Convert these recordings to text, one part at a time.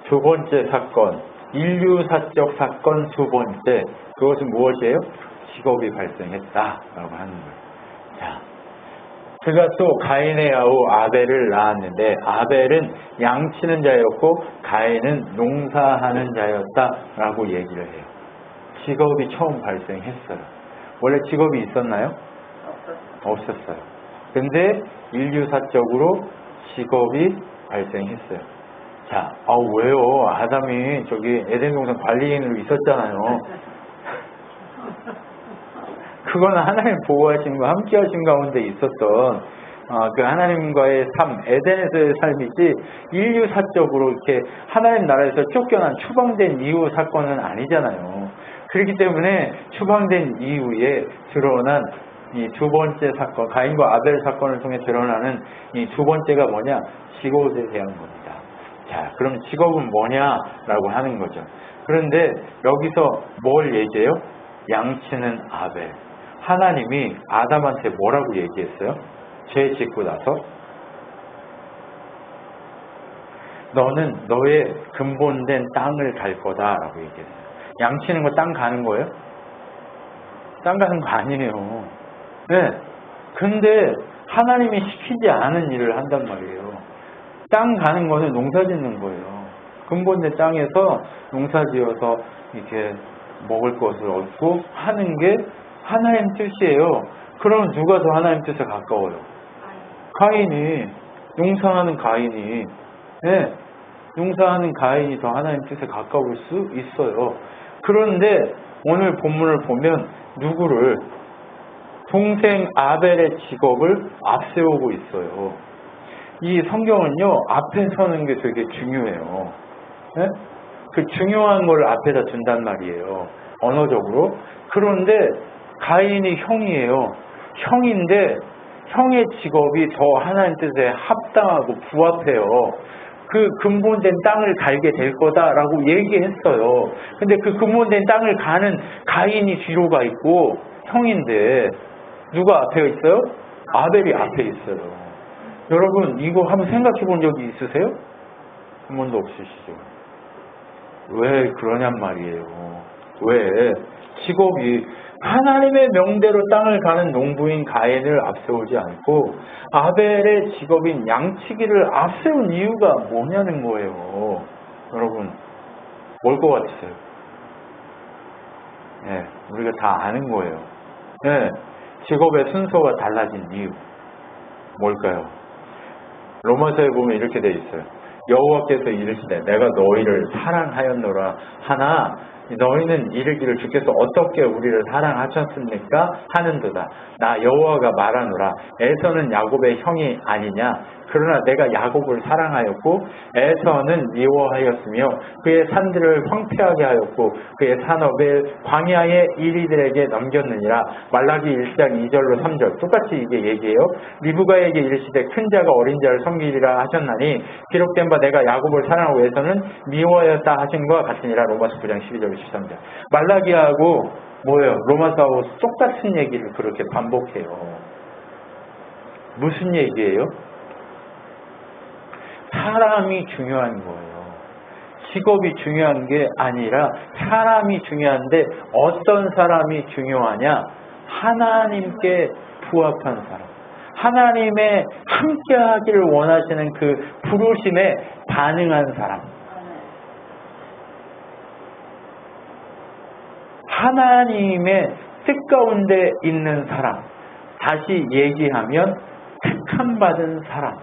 두 번째 사건, 인류사적 사건 두 번째, 그것은 무엇이에요? 직업이 발생했다라고 하는 거예요. 자, 그가 또 가인의 아우 아벨을 낳았는데 아벨은 양치는 자였고 가인은 농사하는 자였다라고 얘기를 해요. 직업이 처음 발생했어요. 원래 직업이 있었나요? 없었어요. 근데 인류사적으로 직업이 발생했어요. 자, 왜요? 아담이 저기 에덴 동산 관리인으로 있었잖아요. 그거는 하나님 보호하심과 함께 하신 가운데 있었던 그 하나님과의 삶, 에덴에서의 삶이지 인류사적으로 이렇게 하나님 나라에서 쫓겨난 추방된 이후 사건은 아니잖아요. 그렇기 때문에 추방된 이후에 드러난 이 두 번째 사건, 가인과 아벨 사건을 통해 드러나는 이 두 번째가 뭐냐? 직업에 대한 겁니다. 자, 그럼 직업은 뭐냐라고 하는 거죠. 그런데 여기서 뭘 얘기해요? 양치는 아벨. 하나님이 아담한테 뭐라고 얘기했어요? 죄 짓고 나서 너는 너의 근본된 땅을 갈 거다라고 얘기했어요. 양치는 거 땅 가는 거예요? 땅 가는 거 아니에요. 네. 근데 하나님이 시키지 않은 일을 한단 말이에요. 땅 가는 거는 농사 짓는 거예요. 근본된 땅에서 농사 지어서 이렇게 먹을 것을 얻고 하는 게 하나님 뜻이에요. 그러면 누가 더 하나님 뜻에 가까워요? 가인이, 농사하는 가인이, 네, 농사하는 가인이 더 하나님 뜻에 가까울 수 있어요. 그런데 오늘 본문을 보면 누구를? 동생 아벨의 직업을 앞세우고 있어요. 이 성경은요, 앞에 서는 게 되게 중요해요. 네? 그 중요한 걸 앞에다 둔단 말이에요. 언어적으로. 그런데 가인이 형이에요. 형인데 형의 직업이 더 하나님 뜻에 합당하고 부합해요. 그 근본된 땅을 갈게 될 거다라고 얘기했어요. 근데 그 근본된 땅을 가는 가인이 뒤로 가 있고 형인데 누가 앞에 있어요? 아벨이 앞에 있어요. 여러분 이거 한번 생각해 본 적이 있으세요? 한 번도 없으시죠? 왜 그러냔 말이에요. 왜? 직업이 하나님의 명대로 땅을 가는 농부인 가인을 앞세우지 않고 아벨의 직업인 양치기를 앞세운 이유가 뭐냐는 거예요. 여러분 뭘 것 같으세요? 네, 우리가 다 아는 거예요. 네, 직업의 순서가 달라진 이유 뭘까요? 로마서에 보면 이렇게 돼 있어요. 여호와께서 이르시되 내가 너희를 사랑하였노라 하나 너희는 이르기를 주께서 어떻게 우리를 사랑하셨습니까? 하는도다. 나 여호와가 말하노라. 에서는 야곱의 형이 아니냐? 그러나 내가 야곱을 사랑하였고 에서는 미워하였으며 그의 산들을 황폐하게 하였고 그의 산업을 광야의 이리들에게 넘겼느니라. 말라기 1장 2절로 3절 똑같이 이게 얘기해요. 리브가에게 이르시되 큰 자가 어린 자를 섬기리라 하셨나니 기록된 바 내가 야곱을 사랑하고 에서는 미워하였다 하신 것과 같으니라. 로마서 9장 12절 13절 말라기하고 뭐예요? 로마서하고 똑같은 얘기를 그렇게 반복해요. 무슨 얘기예요? 사람이 중요한 거예요. 직업이 중요한 게 아니라 사람이 중요한데 어떤 사람이 중요하냐? 하나님께 부합한 사람. 하나님의 함께 하기를 원하시는 그 부르심에 반응한 사람. 하나님의 뜻 가운데 있는 사람. 다시 얘기하면 택함 받은 사람.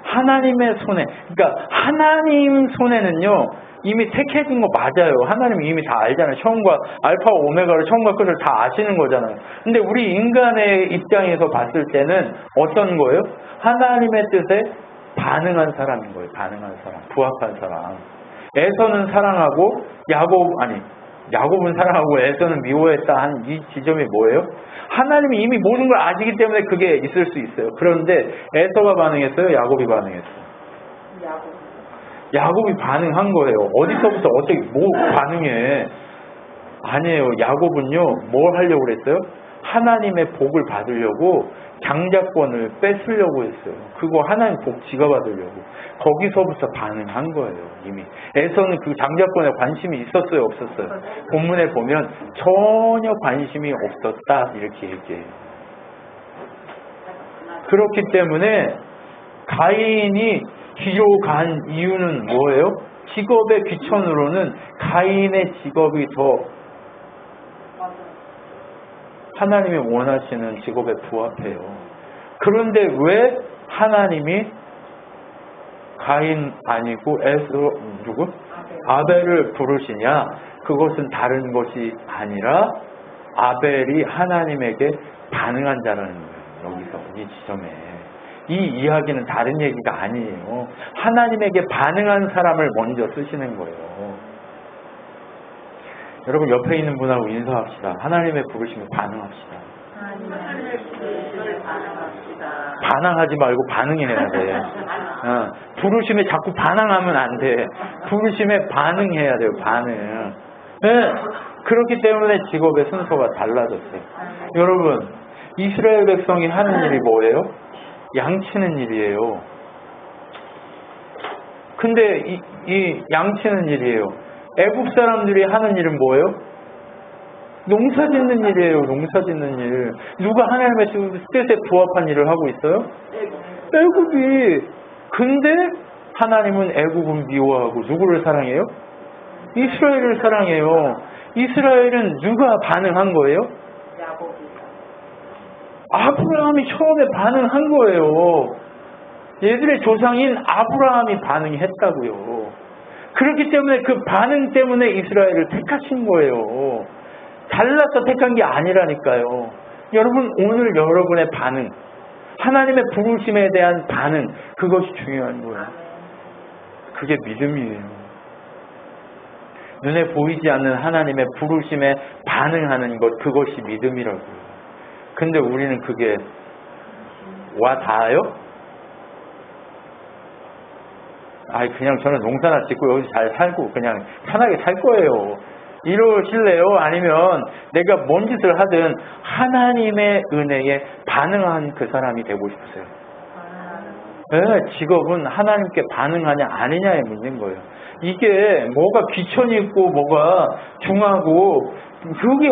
하나님의 손에, 그러니까 하나님 손에는요 이미 택해진 거 맞아요. 하나님이 이미 다 알잖아요. 처음과 알파와 오메가를 처음과 끝을 다 아시는 거잖아요. 근데 우리 인간의 입장에서 봤을 때는 어떤 거예요? 하나님의 뜻에 반응한 사람인 거예요. 반응한 사람, 부합한 사람. 에서는 사랑하고 야곱은 사랑하고 에서는 미워했다 한 이 지점이 뭐예요? 하나님이 이미 모든 걸 아시기 때문에 그게 있을 수 있어요. 그런데 에서가 반응했어요? 야곱이 반응했어요? 야곱이 반응한 거예요. 어디서부터 어떻게 뭐 반응해? 아니에요. 야곱은요 뭘 하려고 그랬어요? 하나님의 복을 받으려고 장자권을 뺏으려고 했어요. 그거 하나님 복 지가 받으려고. 거기서부터 반응한 거예요. 이미. 에서는 그 장자권에 관심이 있었어요? 없었어요? 본문에 보면 전혀 관심이 없었다 이렇게 얘기해요. 그렇기 때문에 가인이 뒤로 간 이유는 뭐예요? 직업의 귀천으로는 가인의 직업이 더 하나님이 원하시는 직업에 부합해요. 그런데 왜 하나님이 가인 아니고 누구? 아벨을 부르시냐? 그것은 다른 것이 아니라 아벨이 하나님에게 반응한 자라는 거예요. 여기서 이 지점에. 이 이야기는 다른 얘기가 아니에요. 하나님에게 반응한 사람을 먼저 쓰시는 거예요. 여러분 옆에 있는 분하고 인사합시다. 하나님의 부르심에 반응합시다. 반항하지 말고 반응해야 돼. 부르심에 자꾸 반항하면 안 돼. 부르심에 반응해야 돼요. 반응. 네. 그렇기 때문에 직업의 순서가 달라졌어요. 여러분 이스라엘 백성이 하는 일이 뭐예요? 양치는 일이에요. 근데 이 양치는 일이에요. 애국 사람들이 하는 일은 뭐예요? 농사 짓는 일이에요. 농사 짓는 일. 누가 하나님의 뜻에 부합한 일을 하고 있어요? 애국이. 근데 하나님은 애국은 미워하고 누구를 사랑해요? 이스라엘을 사랑해요. 이스라엘은 누가 반응한 거예요? 아브라함이 처음에 반응한 거예요. 얘들의 조상인 아브라함이 반응했다고요. 그렇기 때문에 그 반응 때문에 이스라엘을 택하신 거예요. 잘라서 택한 게 아니라니까요. 여러분 오늘 여러분의 반응, 하나님의 부르심에 대한 반응, 그것이 중요한 거예요. 그게 믿음이에요. 눈에 보이지 않는 하나님의 부르심에 반응하는 것, 그것이 믿음이라고요. 근데 우리는 그게 와 닿아요? 아이 그냥 저는 농사나 짓고 여기서 잘 살고 그냥 편하게 살 거예요. 이러실래요? 아니면 내가 뭔 짓을 하든 하나님의 은혜에 반응한 그 사람이 되고 싶으세요? 네, 직업은 하나님께 반응하냐 아니냐의 문제인 거예요. 이게 뭐가 귀천이 있고 뭐가 중하고 그게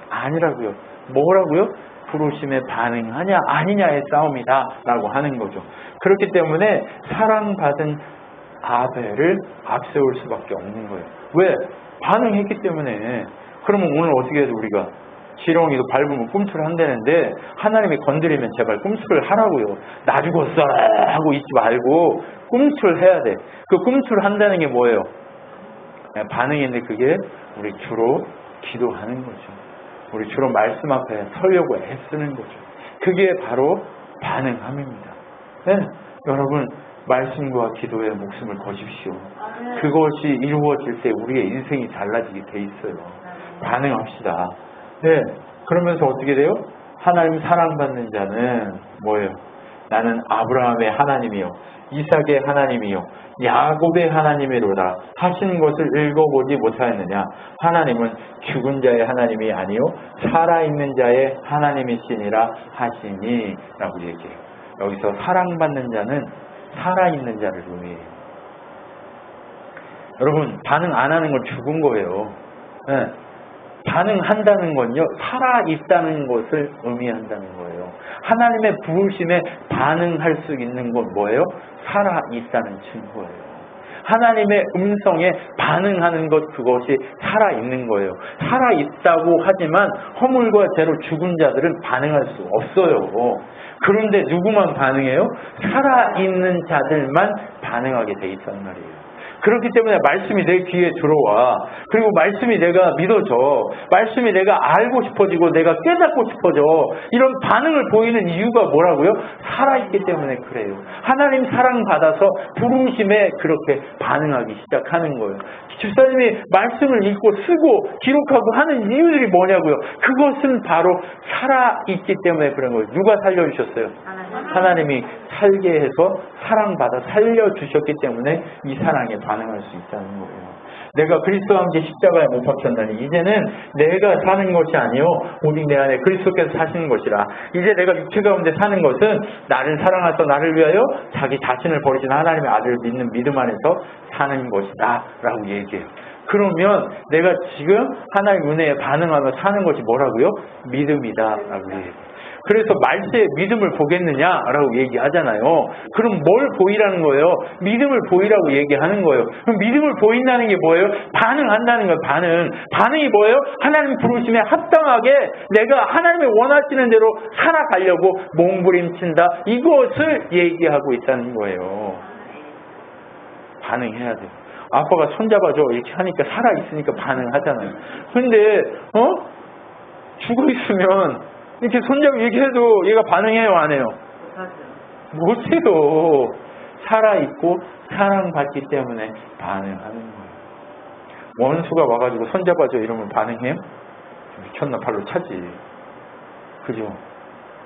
아니라고요. 뭐라고요? 부르심에 반응하냐 아니냐의 싸움이다 라고 하는 거죠. 그렇기 때문에 사랑받은 아벨을 앞세울 수밖에 없는 거예요. 왜? 반응했기 때문에. 그러면 오늘 어떻게 해도 우리가 지렁이도 밟으면 꿈틀을 한다는데 하나님이 건드리면 제발 꿈틀을 하라고요. 나 죽었어 하고 있지 말고 꿈틀 해야 돼. 그 꿈틀 한다는 게 뭐예요? 반응인데 그게 우리 주로 기도하는 거죠. 우리 주로 말씀 앞에 서려고 애쓰는 거죠. 그게 바로 반응함입니다. 네? 여러분 말씀과 기도에 목숨을 거십시오. 그것이 이루어질 때 우리의 인생이 달라지게 돼 있어요. 반응합시다. 네. 그러면서 어떻게 돼요? 하나님 사랑받는 자는 뭐예요? 나는 아브라함의 하나님이요 이삭의 하나님이요 야곱의 하나님이로다 하신 것을 읽어보지 못하였느냐. 하나님은 죽은 자의 하나님이 아니요 살아있는 자의 하나님이시니라 하시니 라고 얘기해요. 여기서 사랑받는 자는 살아있는 자를 의미해요. 여러분 반응 안 하는 건 죽은 거예요. 네. 반응한다는 건요 살아있다는 것을 의미한다는 거예요. 하나님의 부르심에 반응할 수 있는 건 뭐예요? 살아있다는 증거예요. 하나님의 음성에 반응하는 것, 그것이 살아있는 거예요. 살아있다고 하지만 허물과 죄로 죽은 자들은 반응할 수 없어요. 그런데 누구만 반응해요? 살아있는 자들만 반응하게 돼 있단 말이에요. 그렇기 때문에 말씀이 내 귀에 들어와. 그리고 말씀이 내가 믿어져. 말씀이 내가 알고 싶어지고 내가 깨닫고 싶어져. 이런 반응을 보이는 이유가 뭐라고요? 살아있기 때문에 그래요. 하나님 사랑받아서 부르심에 그렇게 반응하기 시작하는 거예요. 집사님이 말씀을 읽고 쓰고 기록하고 하는 이유들이 뭐냐고요? 그것은 바로 살아있기 때문에 그런 거예요. 누가 살려주셨어요? 하나님이 살게 해서 사랑받아 살려주셨기 때문에 이 사랑에 반응할 수 있다는 거예요. 내가 그리스도와 함께 십자가에 못 박혔나니 이제는 내가 사는 것이 아니요 오직 내 안에 그리스도께서 사시는 것이라. 이제 내가 육체 가운데 사는 것은 나를 사랑하셔서 나를 위하여 자기 자신을 버리신 하나님의 아들을 믿는 믿음 안에서 사는 것이다 라고 얘기해요. 그러면 내가 지금 하나님의 은혜에 반응하며 사는 것이 뭐라고요? 믿음이다 라고 얘기해요. 그래서 말세에 믿음을 보겠느냐라고 얘기하잖아요. 그럼 뭘 보이라는 거예요? 믿음을 보이라고 얘기하는 거예요. 그럼 믿음을 보인다는 게 뭐예요? 반응한다는 거예요. 반응이 뭐예요? 하나님 부르심에 합당하게 내가 하나님의 원하시는 대로 살아가려고 몸부림친다. 이것을 얘기하고 있다는 거예요. 반응해야 돼요. 아빠가 손잡아줘 이렇게 하니까 살아있으니까 반응하잖아요. 근데 죽어있으면 이렇게 손잡이 이렇게 해도 얘가 반응해요, 안 해요? 못해요. 살아있고 사랑받기 때문에 반응하는 거예요. 원수가 와가지고 손잡아줘 이러면 반응해요? 미쳤나 발로 차지. 그죠?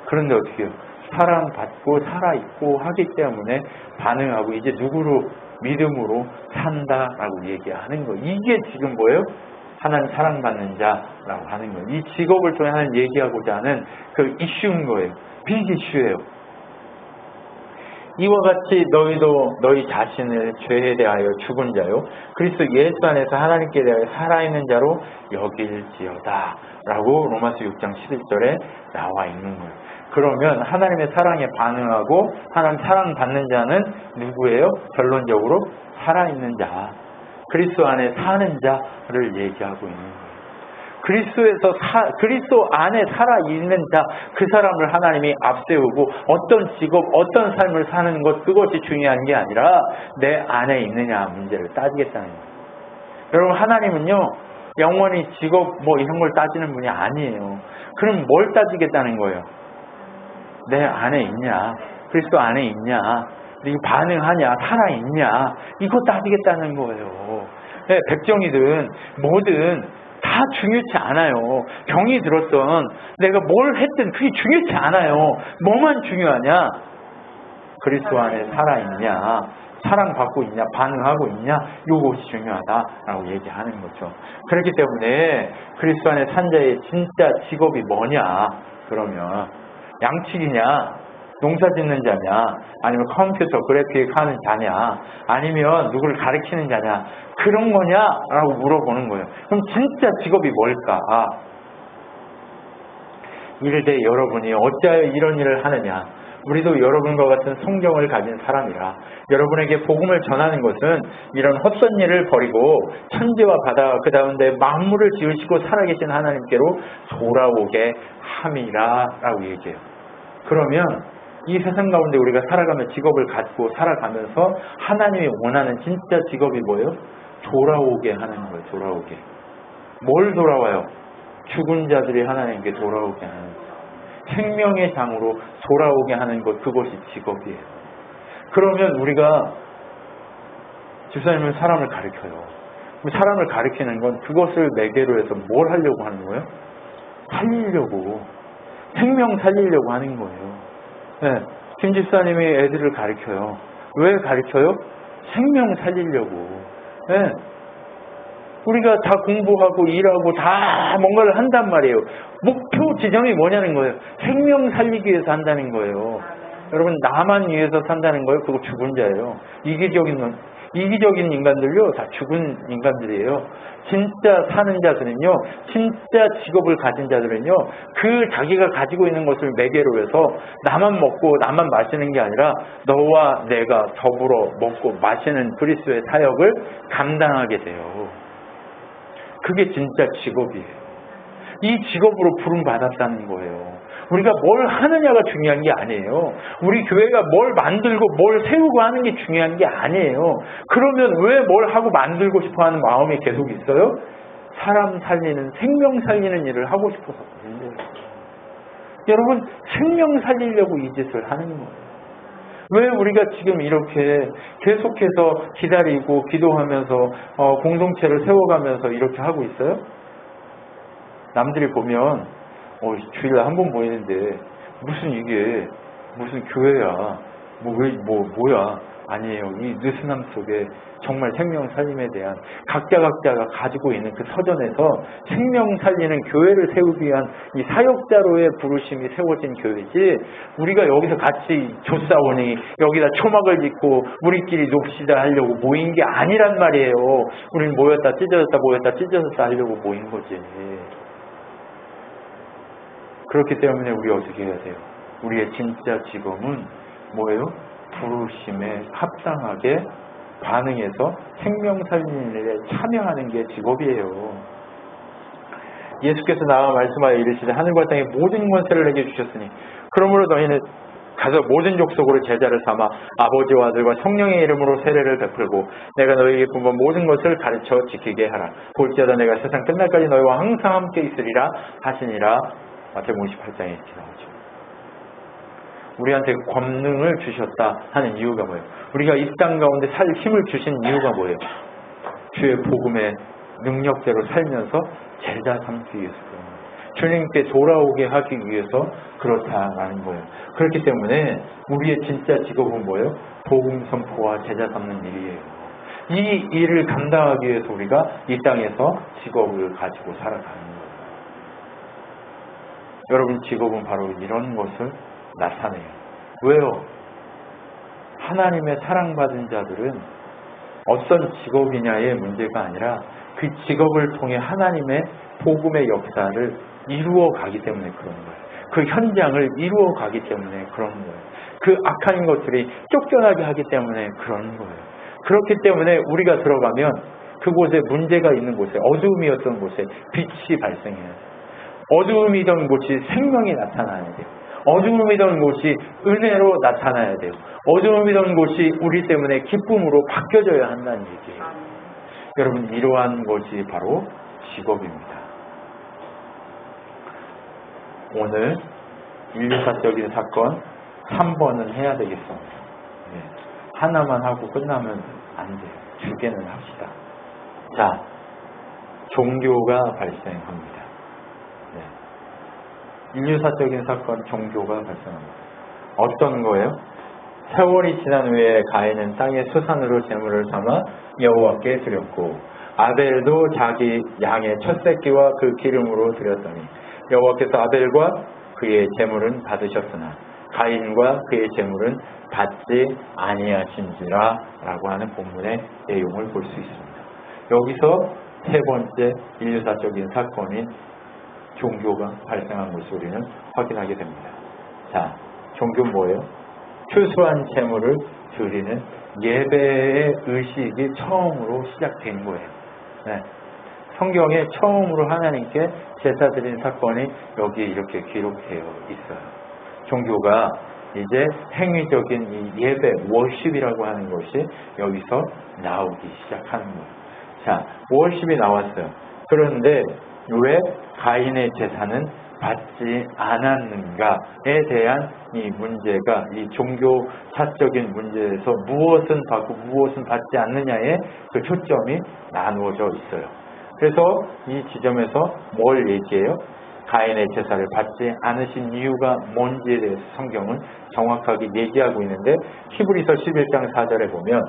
그런데 어떻게 해요? 사랑받고 살아있고 하기 때문에 반응하고 이제 누구로 믿음으로 산다라고 얘기하는 거예요. 이게 지금 뭐예요? 하나님 사랑받는 자라고 하는 거예요. 이 직업을 통해 하나님 얘기하고자 하는 그 이슈인 거예요. 빅 이슈예요. 이와 같이 너희도 너희 자신을 죄에 대하여 죽은 자요 그리스도 예수 안에서 하나님께 대하여 살아있는 자로 여길지어다 라고 로마서 6장 11절에 나와 있는 거예요. 그러면 하나님의 사랑에 반응하고 하나님 사랑받는 자는 누구예요? 결론적으로 살아있는 자, 그리스도 안에 사는 자를 얘기하고 있는 거예요. 그리스도 안에 살아있는 자, 그 사람을 하나님이 앞세우고 어떤 직업, 어떤 삶을 사는 것, 그것이 중요한 게 아니라 내 안에 있느냐 문제를 따지겠다는 거예요. 여러분, 하나님은요 영원히 직업 뭐 이런 걸 따지는 분이 아니에요. 그럼 뭘 따지겠다는 거예요? 내 안에 있냐, 그리스도 안에 있냐, 이거 반응하냐, 살아있냐, 이거 따지겠다는 거예요. 네, 백정이든 뭐든 다 중요치 않아요. 병이 들었던 내가 뭘 했든 그게 중요치 않아요. 뭐만 중요하냐? 그리스도 안에 살아있냐, 사랑받고 있냐, 반응하고 있냐, 이것이 중요하다라고 얘기하는 거죠. 그렇기 때문에 그리스도 안에 산 자의 진짜 직업이 뭐냐? 그러면 양측이냐, 농사 짓는 자냐, 아니면 컴퓨터 그래픽 하는 자냐, 아니면 누구를 가르치는 자냐, 그런 거냐라고 물어보는 거예요. 그럼 진짜 직업이 뭘까? 이르되 여러분이 어찌하여 이런 일을 하느냐? 우리도 여러분과 같은 성경을 가진 사람이라. 여러분에게 복음을 전하는 것은 이런 헛된 일을 버리고 천지와 바다 그 가운데 만물을 지으시고 살아계신 하나님께로 돌아오게 함이라 라고 얘기해요. 그러면 이 세상 가운데 우리가 살아가며 직업을 갖고 살아가면서 하나님이 원하는 진짜 직업이 뭐예요? 돌아오게 하는 거예요. 돌아오게. 뭘 돌아와요? 죽은 자들이 하나님께 돌아오게 하는 거예요. 생명의 장으로 돌아오게 하는 것, 그것이 직업이에요. 그러면 우리가 집사님은 사람을 가르쳐요. 사람을 가르치는 건 그것을 매개로 해서 뭘 하려고 하는 거예요? 살리려고. 생명 살리려고 하는 거예요. 네, 김 집사님이 애들을 가르쳐요. 왜 가르쳐요? 생명 살리려고. 네. 우리가 다 공부하고 일하고 다 뭔가를 한단 말이에요. 목표 지점이 뭐냐는 거예요. 생명 살리기 위해서 한다는 거예요. 여러분, 나만 위해서 산다는 거예요. 그거 죽은 자예요. 이기적인 인간들요, 다 죽은 인간들이에요. 진짜 사는 자들은요, 진짜 직업을 가진 자들은요, 그 자기가 가지고 있는 것을 매개로 해서 나만 먹고 나만 마시는 게 아니라 너와 내가 더불어 먹고 마시는 그리스도의 사역을 감당하게 돼요. 그게 진짜 직업이에요. 이 직업으로 부름받았다는 거예요. 우리가 뭘 하느냐가 중요한 게 아니에요. 우리 교회가 뭘 만들고 뭘 세우고 하는 게 중요한 게 아니에요. 그러면 왜 뭘 하고 만들고 싶어 하는 마음이 계속 있어요? 사람 살리는, 생명 살리는 일을 하고 싶어서 그래요. 여러분, 생명 살리려고 이 짓을 하는 거예요. 왜 우리가 지금 이렇게 계속해서 기다리고 기도하면서 공동체를 세워가면서 이렇게 하고 있어요? 남들이 보면 주일날 한 번 모이는데 무슨 이게 무슨 교회야. 뭐야. 아니에요. 이 느슨함 속에 정말 생명 살림에 대한 각자가 가지고 있는 그 서전에서 생명 살리는 교회를 세우기 위한 이 사역자로의 부르심이 세워진 교회지, 우리가 여기서 같이 조사오니 여기다 초막을 짓고 우리끼리 놉시다 하려고 모인 게 아니란 말이에요. 우리는 모였다 찢어졌다 하려고 모인 거지. 그렇기 때문에 우리 어떻게 해야 돼요? 우리의 진짜 직업은 뭐예요? 부르심에 합당하게 반응해서 생명 살리는 일에 참여하는 게 직업이에요. 예수께서 나와 말씀하여 이르시되 하늘과 땅의 모든 권세를 내게 주셨으니 그러므로 너희는 가서 모든 족속으로 제자를 삼아 아버지와 아들과 성령의 이름으로 세례를 베풀고 내가 너희에게 분부한 모든 것을 가르쳐 지키게 하라. 볼지어다 내가 세상 끝날까지 너희와 항상 함께 있으리라 하시니라. 마태복음 58장에 이렇게 나오죠. 우리한테 권능을 주셨다 하는 이유가 뭐예요? 우리가 이 땅 가운데 살 힘을 주신 이유가 뭐예요? 주의 복음의 능력대로 살면서 제자 삼기 위해서 그런 거예요. 주님께 돌아오게 하기 위해서 그렇다라는 거예요. 그렇기 때문에 우리의 진짜 직업은 뭐예요? 복음 선포와 제자 삼는 일이에요. 이 일을 감당하기 위해서 우리가 이 땅에서 직업을 가지고 살아가는 거예요. 여러분, 직업은 바로 이런 것을 나타내요. 왜요? 하나님의 사랑받은 자들은 어떤 직업이냐의 문제가 아니라 그 직업을 통해 하나님의 복음의 역사를 이루어 가기 때문에 그런 거예요. 그 현장을 이루어 가기 때문에 그런 거예요. 그 악한 것들이 쫓겨나게 하기 때문에 그런 거예요. 그렇기 때문에 우리가 들어가면 그곳에 문제가 있는 곳에, 어두움이었던 곳에 빛이 발생해야 돼요. 어두움이던 곳이 생명이 나타나야 돼요. 어두움이던 곳이 은혜로 나타나야 돼요. 어두움이던 곳이 우리 때문에 기쁨으로 바뀌어져야 한다는 얘기예요. 여러분, 이러한 것이 바로 직업입니다. 오늘 인류사적인 사건 3번은 해야 되겠습니다. 하나만 하고 끝나면 안 돼요. 2개는 합시다. 자, 종교가 발생합니다. 인류사적인 사건, 종교가 발생합니다. 어떤 거예요? 세월이 지난 후에 가인은 땅의 수산으로 제물을 삼아 여호와께 드렸고 아벨도 자기 양의 첫 새끼와 그 기름으로 드렸더니 여호와께서 아벨과 그의 제물은 받으셨으나 가인과 그의 제물은 받지 아니하신지라 라고 하는 본문의 내용을 볼 수 있습니다. 여기서 세 번째 인류사적인 사건인 종교가 발생한 것을 우리는 확인하게 됩니다. 자, 종교는 뭐예요? 추수한 제물을 드리는 예배의 의식이 처음으로 시작된 거예요. 성경에 처음으로 하나님께 제사 드린 사건이 여기에 이렇게 기록되어 있어요. 종교가 이제 행위적인 이 예배, 월십이라고 하는 것이 여기서 나오기 시작하는 거예요. 자, 월십이 나왔어요. 그런데 왜 가인의 제사는 받지 않았는가에 대한 이 문제가, 이 종교사적인 문제에서 무엇은 받고 무엇은 받지 않느냐에 그 초점이 나누어져 있어요. 그래서 이 지점에서 뭘 얘기해요? 가인의 제사를 받지 않으신 이유가 뭔지에 대해서 성경은 정확하게 얘기하고 있는데, 히브리서 11장 4절에 보면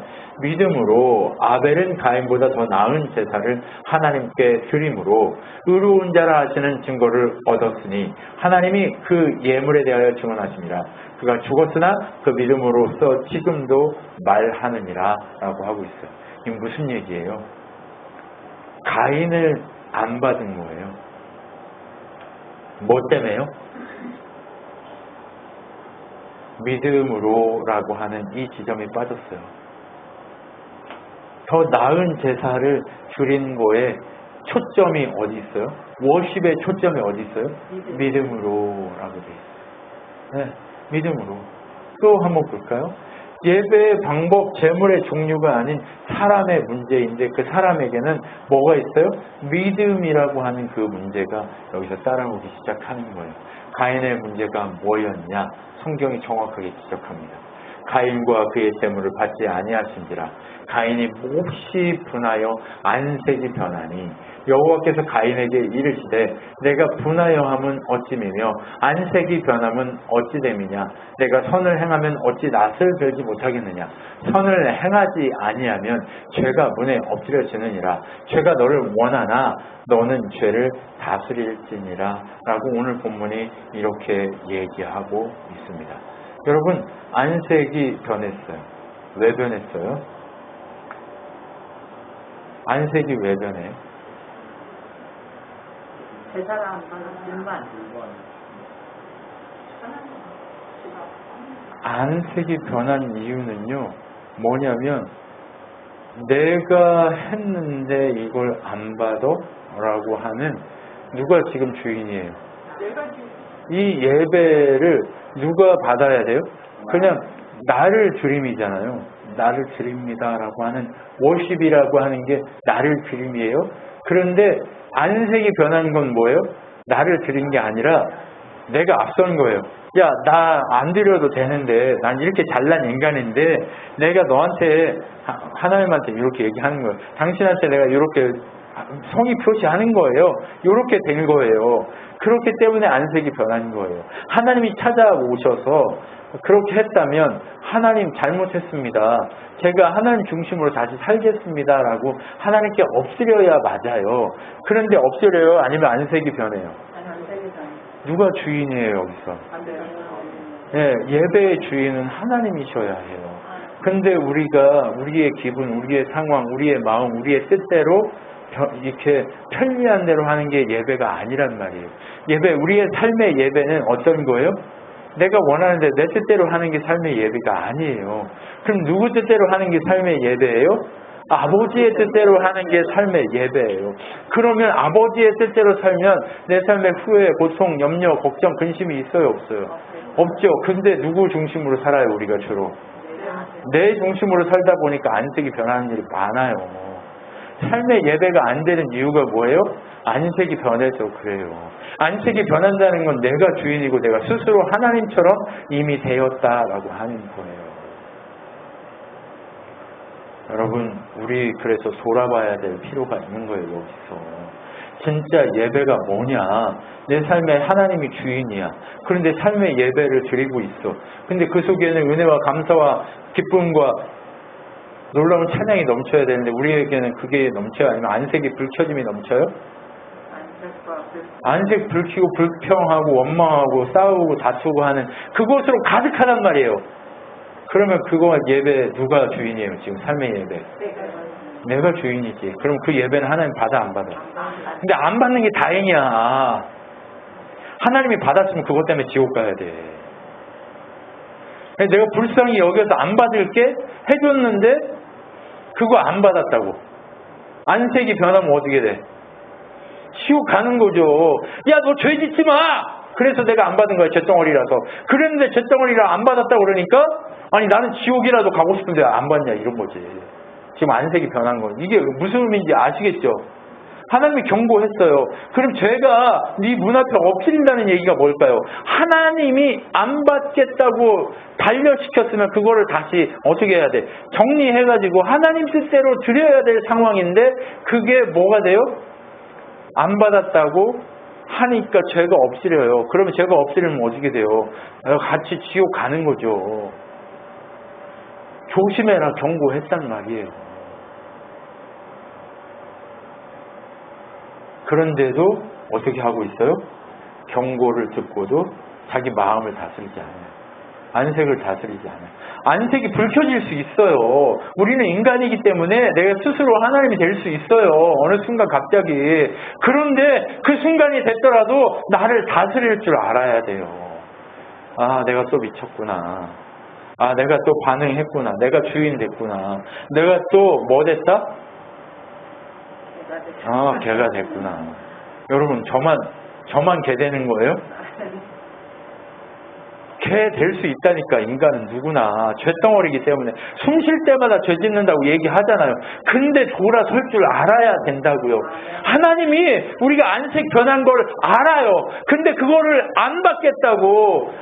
믿음으로 아벨은 가인보다 더 나은 제사를 하나님께 드림으로 의로운 자라 하시는 증거를 얻었으니 하나님이 그 예물에 대하여 증언하심이라. 그가 죽었으나 그 믿음으로써 지금도 말하느니라 라고 하고 있어요. 이게 무슨 얘기예요? 가인을 안 받은 거예요. 뭐 때문에요? 믿음으로라고 하는 이 지점이 빠졌어요. 더 나은 제사를 드린 거에 초점이 어디 있어요? 워십의 초점이 어디 있어요? 믿음으로라고 돼 있어요. 믿음으로. 또 한번 볼까요? 예배의 방법, 제물의 종류가 아닌 사람의 문제인데 그 사람에게는 뭐가 있어요? 믿음이라고 하는 그 문제가 여기서 따라오기 시작하는 거예요. 가인의 문제가 뭐였냐? 성경이 정확하게 지적합니다. 가인과 그의 재물을 받지 아니하신지라. 가인이 몹시 분하여 안색이 변하니 여호와께서 가인에게 이르시되 내가 분하여함은 어찌미며 안색이 변함은 어찌됨이냐. 내가 선을 행하면 어찌 낯을 들지 못하겠느냐. 선을 행하지 아니하면 죄가 문에 엎드려지느니라. 죄가 너를 원하나 너는 죄를 다스릴지니라. 라고 오늘 본문이 이렇게 얘기하고 있습니다. 여러분, 안색이 변했어요. 왜 변했어요? 안색이 왜 변해? 제사가 안 받는 건 안색이 변한 이유는요, 뭐냐면 내가 했는데 이걸 안 받아? 라고 하는 누가 지금 주인이에요? 이 예배를 누가 받아야 돼요? 그냥 나를 드림이잖아요. 나를 드립니다라고 하는 워십이라고 하는 게 나를 드림이에요. 그런데 안색이 변한 건 뭐예요? 나를 드린 게 아니라 내가 앞선 거예요. 야, 나 안 드려도 되는데 난 이렇게 잘난 인간인데 내가 너한테 하나님한테 이렇게 얘기하는 거예요. 당신한테 내가 이렇게 성의 표시하는 거예요. 이렇게 된 거예요. 그렇기 때문에 안색이 변한 거예요. 하나님이 찾아오셔서 그렇게 했다면 하나님 잘못했습니다. 제가 하나님 중심으로 다시 살겠습니다. 라고 하나님께 엎드려야 맞아요. 그런데 엎드려요? 아니면 안색이 변해요? 누가 주인이에요, 여기서? 예, 예배의 주인은 하나님이셔야 해요. 근데 우리가 우리의 기분, 우리의 상황, 우리의 마음, 우리의 뜻대로 이렇게 편리한 대로 하는 게 예배가 아니란 말이에요. 우리의 삶의 예배는 어떤 거예요? 내가 원하는데 내 뜻대로 하는 게 삶의 예배가 아니에요. 그럼 누구 뜻대로 하는 게 삶의 예배예요? 아버지의 뜻대로 하는 게 삶의 예배예요. 그러면 아버지의 뜻대로 살면 내 삶의 후회, 고통, 염려, 걱정, 근심이 있어요, 없어요? 없죠. 근데 누구 중심으로 살아요, 우리가 주로? 내 중심으로 살다 보니까 안색이 변하는 일이 많아요. 삶의 예배가 안 되는 이유가 뭐예요? 안색이 변해서 그래요. 안색이 변한다는 건 내가 주인이고 내가 스스로 하나님처럼 이미 되었다라고 하는 거예요. 여러분, 우리 그래서 돌아봐야 될 필요가 있는 거예요, 여기서. 진짜 예배가 뭐냐? 내 삶에 하나님이 주인이야. 그런데 삶의 예배를 드리고 있어. 근데 그 속에는 은혜와 감사와 기쁨과 놀라운 찬양이 넘쳐야 되는데 우리에게는 그게 넘쳐요? 아니면 안색이 불켜짐이 넘쳐요? 안색 불키고 불평하고 원망하고 싸우고 다투고 하는 그곳으로 가득하단 말이에요. 그러면 그거 예배 누가 주인이에요? 지금 삶의 예배. 내가 주인이지. 그럼 그 예배는 하나님 받아 안 받아? 근데 안 받는 게 다행이야. 하나님이 받았으면 그것 때문에 지옥 가야 돼. 내가 불쌍히 여겨서 안 받을게 해줬는데 그거 안 받았다고. 안색이 변하면 어떻게 돼? 지옥 가는 거죠. 야, 너 죄 짓지 마! 그래서 내가 안 받은 거야, 잿덩어리라서. 그랬는데 잿덩어리라 안 받았다고 그러니까 아니 나는 지옥이라도 가고 싶은데 안 받냐 이런 거지. 지금 안색이 변한 거. 이게 무슨 의미인지 아시겠죠? 하나님이 경고했어요. 그럼 죄가 네 문 앞에 엎드린다는 얘기가 뭘까요? 하나님이 안 받겠다고 반려시켰으면 그거를 다시 어떻게 해야 돼? 정리해가지고 하나님 뜻대로 드려야 될 상황인데 그게 뭐가 돼요? 안 받았다고 하니까 죄가 엎드려요. 그러면 죄가 엎드리면 어떻게 돼요? 같이 지옥 가는 거죠. 조심해라 경고했단 말이에요. 그런데도 어떻게 하고 있어요? 경고를 듣고도 자기 마음을 다스리지 않아요. 안색을 다스리지 않아요. 안색이 불켜질 수 있어요. 우리는 인간이기 때문에 내가 스스로 하나님이 될 수 있어요. 어느 순간 갑자기. 그런데 그 순간이 됐더라도 나를 다스릴 줄 알아야 돼요. 아, 내가 또 미쳤구나. 아, 내가 또 반응했구나. 내가 주인 됐구나. 내가 또 뭐 됐다? 아, 개가 됐구나. 여러분, 저만 개 되는 거예요? 개 될 수 있다니까. 인간은 누구나 쇳덩어리이기 때문에 숨 쉴 때마다 죄 짓는다고 얘기하잖아요. 근데 돌아설 줄 알아야 된다고요. 하나님이 우리가 안색 변한 걸 알아요. 근데 그거를 안 받겠다고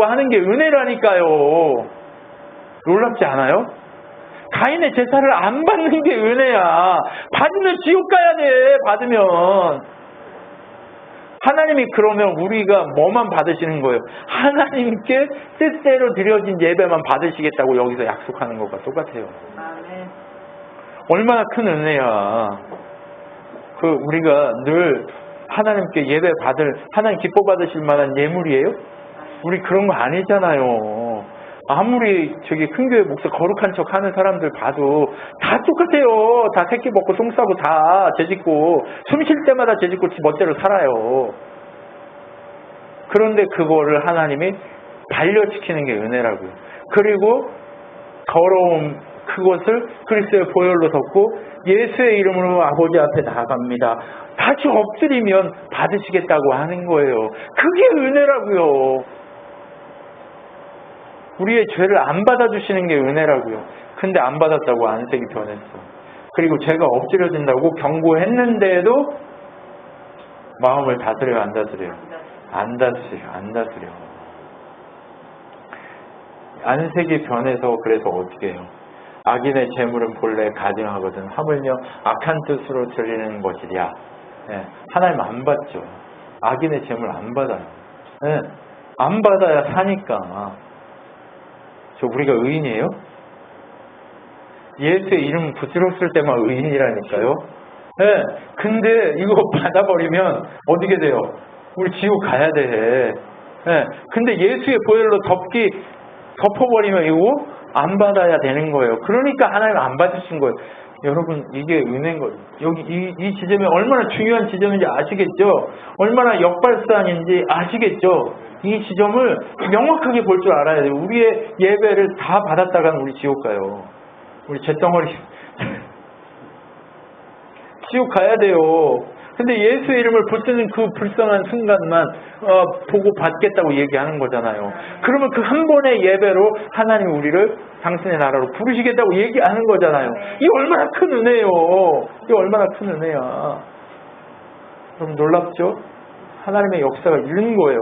하는 게 은혜라니까요. 놀랍지 않아요? 가인의 제사를 안 받는 게 은혜야. 받으면 지옥 가야 돼. 받으면. 하나님이 그러면 우리가 뭐만 받으시는 거예요? 하나님께 뜻대로 드려진 예배만 받으시겠다고 여기서 약속하는 것과 똑같아요. 아멘. 얼마나 큰 은혜야. 우리가 늘 하나님께 예배 받을, 하나님 기뻐 받으실 만한 예물이에요? 우리 그런 거 아니잖아요. 아무리 큰 교회 목사 거룩한 척 하는 사람들 봐도 다 똑같아요. 다 새끼 먹고 똥 싸고 다 죄짓고 숨 쉴 때마다 죄짓고 멋대로 살아요. 그런데 그거를 하나님이 반려시키는 게 은혜라고요. 그리고 더러운 그것을 그리스도의 보혈로 덮고 예수의 이름으로 아버지 앞에 나아갑니다. 다시 엎드리면 받으시겠다고 하는 거예요. 그게 은혜라고요. 우리의 죄를 안 받아주시는 게 은혜라고요. 근데 안 받았다고 안색이 변했어. 그리고 죄가 엎드려진다고 경고했는데도 마음을 다스려요, 안 다스려요? 안 다스려. 안색이 변해서 그래서 어떻게 해요? 악인의 재물은 본래 가증하거든 하물며 악한 뜻으로 드리는 것이랴. 네, 하나님 안 받죠. 악인의 재물 안 받아요. 네, 안 받아야 사니까. 우리가 의인이에요? 예수의 이름 붙들었을 때만 의인이라니까요. 네, 근데 이거 받아버리면 어떻게 돼요? 우리 지옥 가야 돼. 네, 근데 예수의 보혈로 덮어버리면 이거 안 받아야 되는 거예요. 그러니까 하나님 안 받으신 거예요. 여러분, 이게 은혜인 거예요. 여기 이 지점이 얼마나 중요한 지점인지 아시겠죠? 얼마나 역발상인지 아시겠죠? 이 지점을 명확하게 볼 줄 알아야 돼요. 우리의 예배를 다 받았다가는 우리 지옥 가요. 우리 잿덩어리 지옥 가야 돼요. 근데 예수의 이름을 붙드는 그 불쌍한 순간만 보고 받겠다고 얘기하는 거잖아요. 그러면 그 한 번의 예배로 하나님 우리를 당신의 나라로 부르시겠다고 얘기하는 거잖아요. 이 얼마나 큰 은혜예요. 이 얼마나 큰 은혜야. 그럼 놀랍죠? 하나님의 역사가 이런 거예요.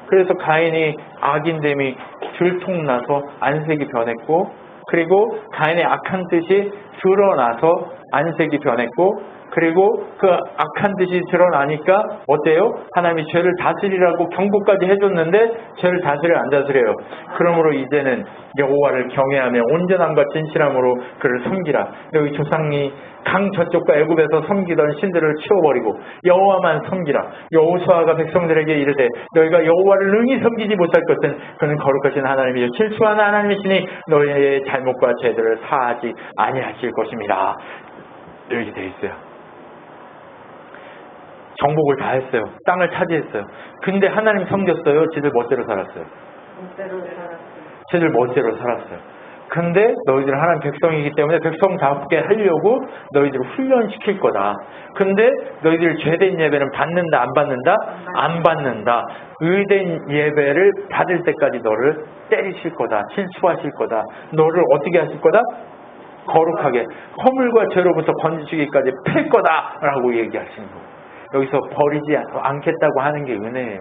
그래서 가인이 악인됨이 들통나서 안색이 변했고, 그리고 가인의 악한 뜻이 드러나서 안색이 변했고, 그리고 그 악한 뜻이 드러나니까 어때요? 하나님이 죄를 다스리라고 경고까지 해줬는데 죄를 다스려 안 다스려요. 그러므로 이제는 여호와를 경외하며 온전함과 진실함으로 그를 섬기라. 여기 조상이 강 저쪽과 애굽에서 섬기던 신들을 치워버리고 여호와만 섬기라. 여호수아가 백성들에게 이르되 너희가 여호와를 능히 섬기지 못할 것은 그는 거룩하신 하나님이요 실수하는 하나님이시니 너희의 잘못과 죄들을 사하지 아니하실 것입니다. 이렇게 돼 있어요. 정복을 다 했어요. 땅을 차지했어요. 근데 하나님 섬겼어요? 지들 멋대로 살았어요? 지들 멋대로 살았어요. 근데 너희들은 하나님 백성이기 때문에 백성답게 하려고 너희들을 훈련시킬 거다. 근데 너희들 죄된 예배는 받는다 안 받는다? 안 받는다. 의된 예배를 받을 때까지 너를 때리실 거다. 실수하실 거다. 너를 어떻게 하실 거다? 거룩하게 허물과 죄로부터 건지시기까지 팰 거다 라고 얘기하시는 거예요. 여기서 버리지 않겠다고 하는 게 은혜예요.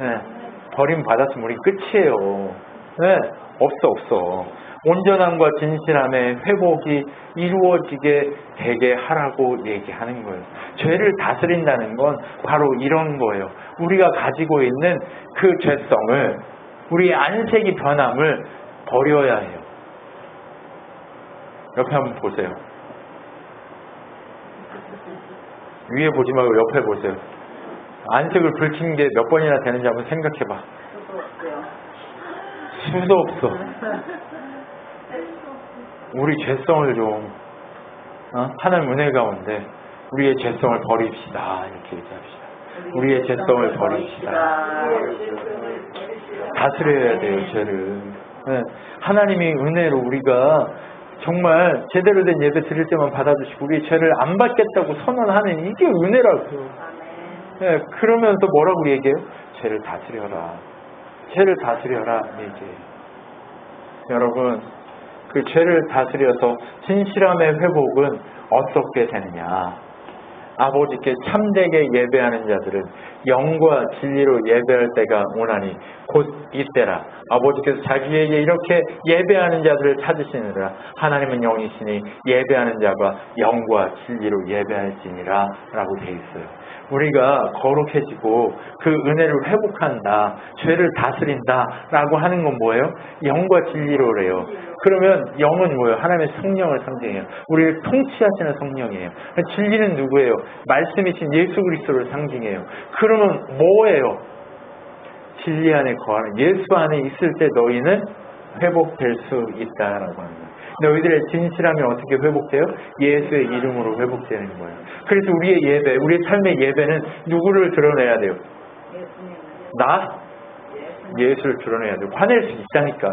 네, 버림 받았으면 우리 끝이에요. 네, 없어. 온전함과 진실함의 회복이 이루어지게 되게 하라고 얘기하는 거예요. 죄를 다스린다는 건 바로 이런 거예요. 우리가 가지고 있는 그 죄성을, 우리의 안색이 변함을 버려야 해요. 옆에 한번 보세요. 위에 보지 말고 옆에 보세요. 안색을 붉힌 게 몇 번이나 되는지 한번 생각해봐. 수도 없어. 우리 죄성을 좀 하나님 은혜 가운데 우리의 죄성을 버립시다. 이렇게 얘기합시다. 우리의 죄성을 버립시다. 다스려야 돼요, 죄를. 네. 하나님이 은혜로 우리가 정말 제대로 된 예배 드릴 때만 받아주시고 우리 죄를 안 받겠다고 선언하는 이게 은혜라고요. 네, 그러면서 뭐라고 얘기해요? 죄를 다스려라. 죄를 다스려라 얘기해요. 여러분, 그 죄를 다스려서 진실함의 회복은 어떻게 되느냐? 아버지께 참되게 예배하는 자들은 영과 진리로 예배할 때가 오나니 곧 이때라. 아버지께서 자기에게 이렇게 예배하는 자들을 찾으시느라. 하나님은 영이시니 예배하는 자가 영과 진리로 예배할지니라 라고 돼 있어요. 우리가 거룩해지고 그 은혜를 회복한다, 죄를 다스린다 라고 하는 건 뭐예요? 영과 진리로래요. 그러면 영은 뭐예요? 하나님의 성령을 상징해요. 우리를 통치하시는 성령이에요. 진리는 누구예요? 말씀이신 예수 그리스도를 상징해요. 그러면 뭐예요? 진리 안에 거하는, 예수 안에 있을 때 너희는 회복될 수 있다라고 하는 거예요. 너희들의 진실함이 어떻게 회복돼요? 예수의 이름으로 회복되는 거예요. 그래서 우리의 예배, 우리의 삶의 예배는 누구를 드러내야 돼요? 나? 예수를 드러내야 돼요. 화낼 수 있다니까.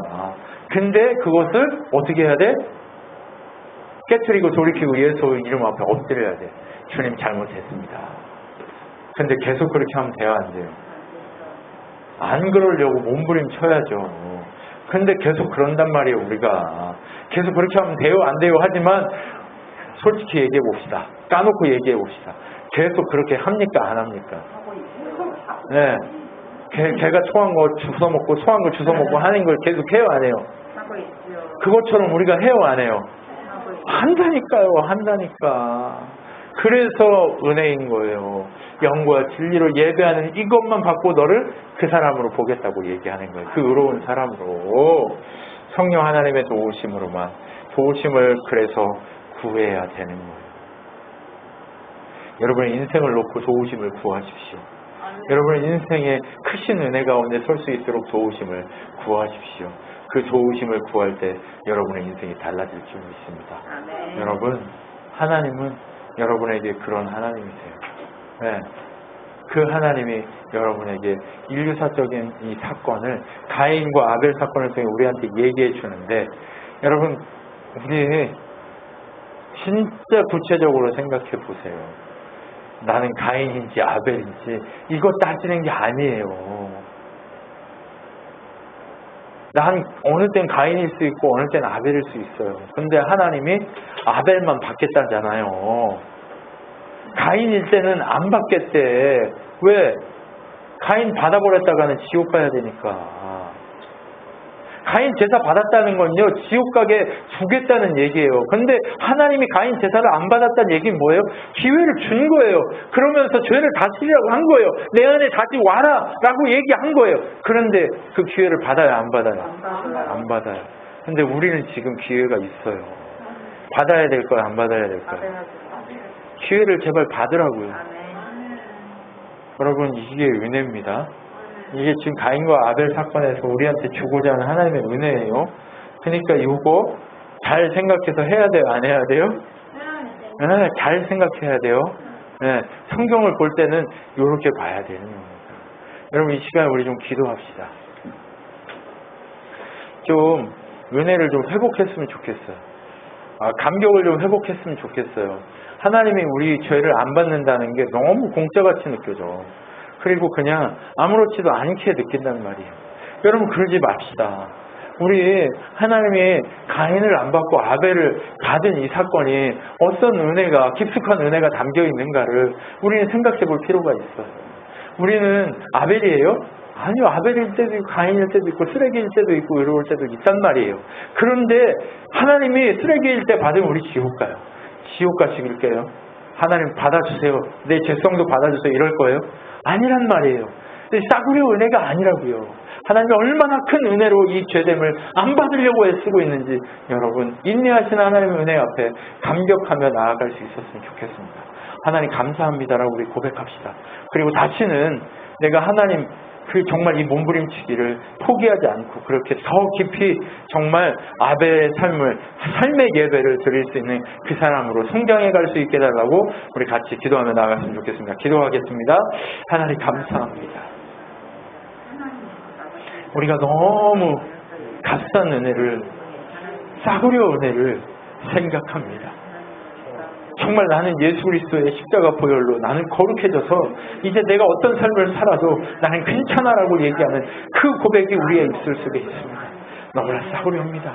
근데 그것을 어떻게 해야 돼? 깨트리고 돌이키고 예수 이름 앞에 엎드려야 돼. 주님 잘못했습니다. 근데 계속 그렇게 하면 돼요, 안 돼요? 안 그러려고 몸부림 쳐야죠. 근데 계속 그런단 말이에요, 우리가. 계속 그렇게 하면 돼요, 안 돼요 하지만 솔직히 얘기해 봅시다. 까놓고 얘기해 봅시다. 계속 그렇게 합니까, 안 합니까? 네. 걔가 토한 거 주워 먹고 토한 거 주워 먹고 하는 걸 계속 해요, 안 해요? 그것처럼 우리가 해요, 안 해요? 한다니까요, 한다니까. 그래서 은혜인 거예요. 영과 진리로 예배하는 이것만 받고 너를 그 사람으로 보겠다고 얘기하는 거예요. 그 의로운 사람으로. 성령 하나님의 도우심으로만. 도우심을 그래서 구해야 되는 거예요. 여러분의 인생을 놓고 도우심을 구하십시오. 여러분의 인생에 크신 은혜 가운데 설 수 있도록 도우심을 구하십시오. 그 도우심을 구할 때 여러분의 인생이 달라질 줄 믿습니다. 아멘. 여러분, 하나님은 여러분에게 그런 하나님이세요. 네. 그 하나님이 여러분에게 인류사적인 이 사건을, 가인과 아벨 사건을 통해 우리한테 얘기해 주는데, 여러분, 우리 진짜 구체적으로 생각해 보세요. 나는 가인인지 아벨인지 이거 따지는 게 아니에요. 난 어느 땐 가인일 수 있고 어느 땐 아벨일 수 있어요. 근데 하나님이 아벨만 받겠다잖아요. 가인일 때는 안 받겠대. 왜? 가인 받아버렸다가는 지옥 가야 되니까. 가인 제사 받았다는 건요, 지옥 가게 주겠다는 얘기예요. 근데 하나님이 가인 제사를 안 받았다는 얘기는 뭐예요? 기회를 준 거예요. 그러면서 죄를 다스리라고 한 거예요. 내 안에 다시 와라 라고 얘기한 거예요. 그런데 그 기회를 받아요, 안 받아요? 안 받아요. 근데 우리는 지금 기회가 있어요. 받아야 될 거야, 안 받아야 될 거야? 기회를 제발 받으라고요. 여러분, 이게 은혜입니다. 이게 지금 가인과 아벨 사건에서 우리한테 주고자 하는 하나님의 은혜예요. 그러니까 이거 잘 생각해서 해야 돼요, 안 해야 돼요? 네, 잘 생각해야 돼요. 네, 성경을 볼 때는 이렇게 봐야 되는 겁니다. 여러분, 이 시간에 우리 좀 기도합시다. 좀 은혜를 좀 회복했으면 좋겠어요. 감격을 좀 회복했으면 좋겠어요. 하나님이 우리 죄를 안 받는다는 게 너무 공짜같이 느껴져. 그리고 그냥 아무렇지도 않게 느낀단 말이에요. 여러분, 그러지 맙시다. 우리 하나님이 가인을 안 받고 아벨을 받은 이 사건이 어떤 은혜가, 깊숙한 은혜가 담겨 있는가를 우리는 생각해 볼 필요가 있어요. 우리는 아벨이에요? 아니요. 아벨일 때도 있고 가인일 때도 있고 쓰레기일 때도 있고 외로울 때도 있단 말이에요. 그런데 하나님이 쓰레기일 때 받으면 우리 지옥 가요. 지옥 가시길게요. 하나님 받아주세요. 내 죄성도 받아주세요. 이럴 거예요? 아니란 말이에요. 싸구려 은혜가 아니라고요. 하나님이 얼마나 큰 은혜로 이 죄됨을 안 받으려고 애쓰고 있는지 여러분, 인내하시는 하나님의 은혜 앞에 감격하며 나아갈 수 있었으면 좋겠습니다. 하나님 감사합니다라고 우리 고백합시다. 그리고 다시는 내가 하나님 정말 이 몸부림치기를 포기하지 않고 그렇게 더 깊이 정말 아벨의 삶의 예배를 드릴 수 있는 그 사람으로 성장해 갈 수 있게 해달라고 우리 같이 기도하며 나아갔으면 좋겠습니다. 기도하겠습니다. 하나님 감사합니다. 우리가 너무 값싼 은혜를, 싸구려 은혜를 생각합니다. 정말 나는 예수 그리스도의 십자가 보혈로 나는 거룩해져서 이제 내가 어떤 삶을 살아도 나는 괜찮아라고 얘기하는 그 고백이 우리의 입술 속에 있습니다. 너무나 싸구려입니다.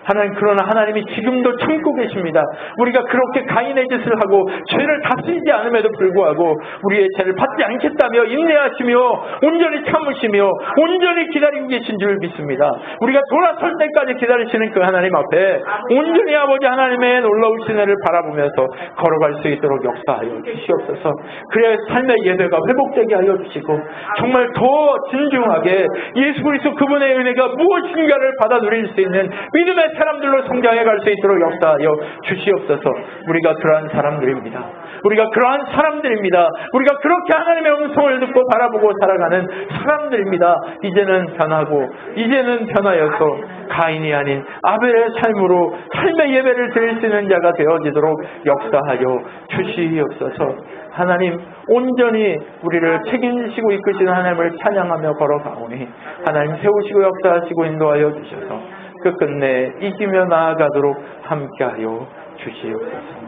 하나님, 그러나 하나님이 지금도 참고 계십니다. 우리가 그렇게 가인의 짓을 하고 죄를 다스리지 않음에도 불구하고 우리의 죄를 받지 않겠다며 인내하시며 온전히 참으시며 온전히 기다리고 계신 줄 믿습니다. 우리가 돌아설 때까지 기다리시는 그 하나님 앞에 온전히 아버지 하나님의 놀라우신 은혜를 바라보면서 걸어갈 수 있도록 역사하여 주시옵소서. 그래야 삶의 예배가 회복되게 하여 주시고 정말 더 진중하게 예수 그리스도 그분의 은혜가 무엇인가를 받아 누릴 수 있는 믿음의 사람들로 성장해 갈 수 있도록 역사하여 주시옵소서. 우리가 그러한 사람들입니다. 우리가 그러한 사람들입니다. 우리가 그렇게 하나님의 음성을 듣고 바라보고 살아가는 사람들입니다. 이제는 변하고 이제는 변하여서 가인이 아닌 아벨의 삶으로 삶의 예배를 드릴 수 있는 자가 되어지도록 역사하여 주시옵소서. 하나님, 온전히 우리를 책임지시고 이끄시는 하나님을 찬양하며 걸어가오니 하나님 세우시고 역사하시고 인도하여 주셔서 끝끝내 이기며 나아가도록 함께하여 주시옵소서.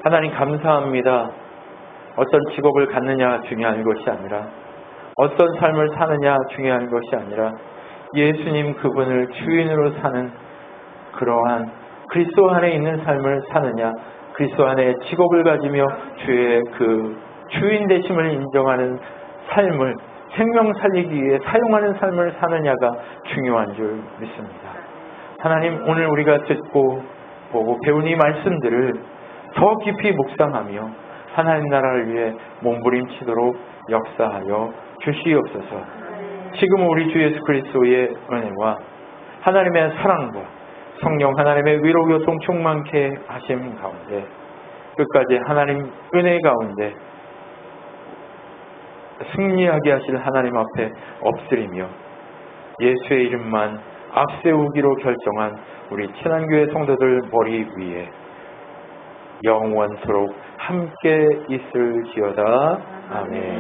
하나님 감사합니다. 어떤 직업을 갖느냐 중요한 것이 아니라 어떤 삶을 사느냐 중요한 것이 아니라 예수님 그분을 주인으로 사는 그러한 그리스도 안에 있는 삶을 사느냐, 그리스도 안에 직업을 가지며 주의 그 주인 되심을 인정하는 삶을 생명 살리기 위해 사용하는 삶을 사느냐가 중요한 줄 믿습니다. 하나님, 오늘 우리가 듣고 보고 배운 이 말씀들을 더 깊이 묵상하며 하나님 나라를 위해 몸부림치도록 역사하여 주시옵소서. 지금 우리 주 예수 그리스도의 은혜와 하나님의 사랑과 성령 하나님의 위로 교통 충만케 하심 가운데 끝까지 하나님 은혜 가운데 승리하게 하실 하나님 앞에 엎드리며 예수의 이름만 앞세우기로 결정한 우리 친환교회 성도들 머리 위에 영원토록 함께 있을지어다. 아멘.